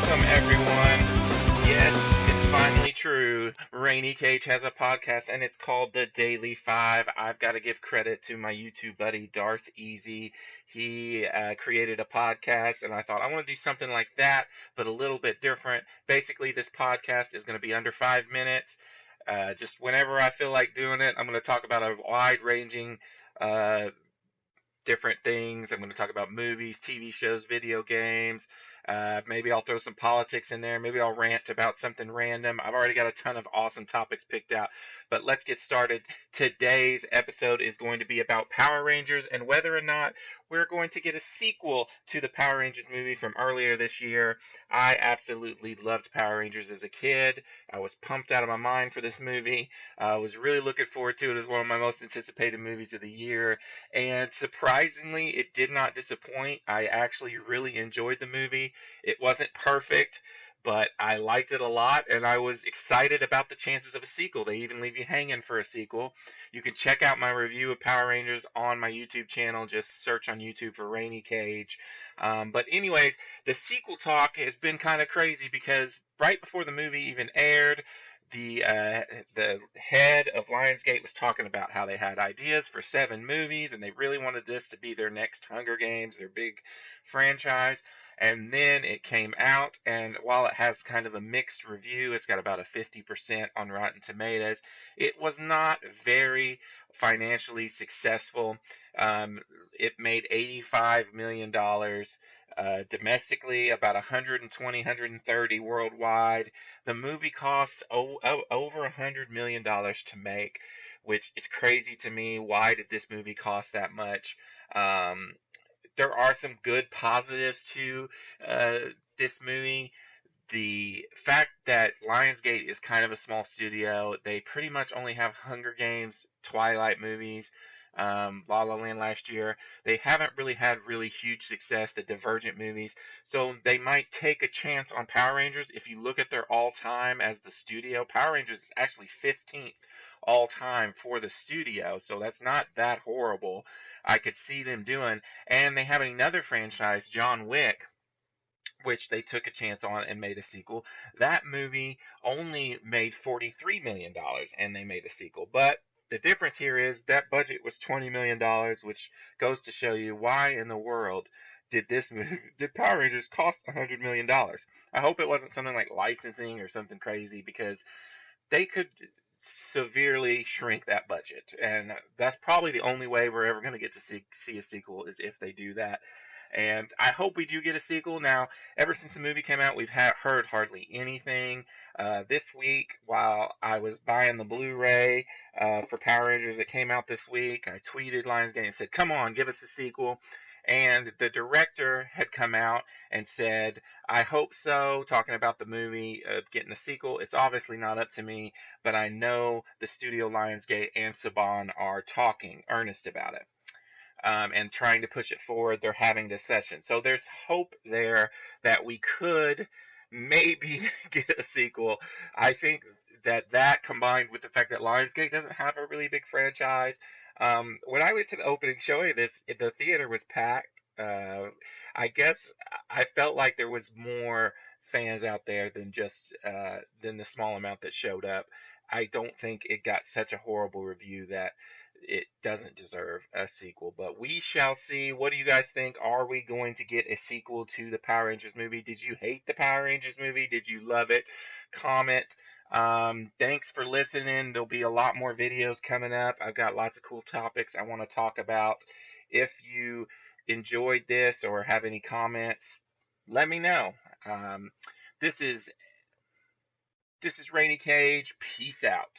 Welcome, everyone. Yes, it's finally true. Rainy Cage has a podcast, and it's called The Daily Five. I've got to give credit to my YouTube buddy, Darth Easy. He created a podcast, and I thought, I want to do something like that, but a little bit different. Basically, this podcast is going to be under 5 minutes. Just whenever I feel like doing it, I'm going to talk about a wide-ranging uh, different things. I'm going to talk about movies, TV shows, video games. Maybe I'll throw some politics in there. Maybe I'll rant about something random. I've already got a ton of awesome topics picked out. But let's get started. Today's episode is going to be about Power Rangers and whether or not we're going to get a sequel to the Power Rangers movie from earlier this year. I absolutely loved Power Rangers as a kid. I was pumped out of my mind for this movie. I was really looking forward to it as one of my most anticipated movies of the year. And surprisingly, it did not disappoint. I actually really enjoyed the movie. It wasn't perfect, but I liked it a lot, and I was excited about the chances of a sequel. They even leave you hanging for a sequel. You can check out my review of Power Rangers on my YouTube channel. Just search on YouTube for Rainy Cage. But anyways, the sequel talk has been kind of crazy because right before the movie even aired, the head of Lionsgate was talking about how they had ideas for 7 movies and they really wanted this to be their next Hunger Games, their big franchise. And then it came out, and while it has kind of a mixed review, it's got about a 50% on Rotten Tomatoes. It was not very financially successful. It made $85 million domestically, about 120, 130 worldwide. The movie cost over $100 million to make, which is crazy to me. Why did this movie cost that much? Um, there are some good positives to uh, this movie. The fact that Lionsgate is kind of a small studio, they pretty much only have Hunger Games, Twilight movies, La La Land last year. They haven't really had really huge success, the Divergent movies, so they might take a chance on Power Rangers. If you look at their all-time as the studio, Power Rangers is actually 15th all-time for the studio, so that's not that horrible. I could see them doing, and they have another franchise, John Wick, which they took a chance on and made a sequel. That movie only made $43 million and they made a sequel. But the difference here is that budget was $20 million, which goes to show you why in the world did Power Rangers cost $100 million. I hope it wasn't something like licensing or something crazy because they could severely shrink that budget. And that's probably the only way we're ever going to get to see a sequel is if they do that. And I hope we do get a sequel. Now, ever since the movie came out, we've heard hardly anything. This week, while I was buying the Blu-ray for Power Rangers that came out this week, I tweeted Lionsgate and said, "Come on, give us a sequel." And the director had come out and said, "I hope so," talking about the movie getting a sequel. It's obviously not up to me, but I know the studio Lionsgate and Saban are talking earnest about it. And trying to push it forward. They're having discussions. So there's hope there that we could maybe get a sequel. I think that combined with the fact that Lionsgate doesn't have a really big franchise. When I went to the opening showing of this, the theater was packed. I guess I felt like there was more fans out there than the small amount that showed up. I don't think it got such a horrible review that it doesn't deserve a sequel, but we shall see. What do you guys think? Are we going to get a sequel to the Power Rangers movie? Did you hate the Power Rangers movie? Did you love it? Comment. Thanks for listening. There'll be a lot more videos coming up. I've got lots of cool topics I want to talk about. If you enjoyed this or have any comments, let me know. Um, this is Rainy Cage. Peace out.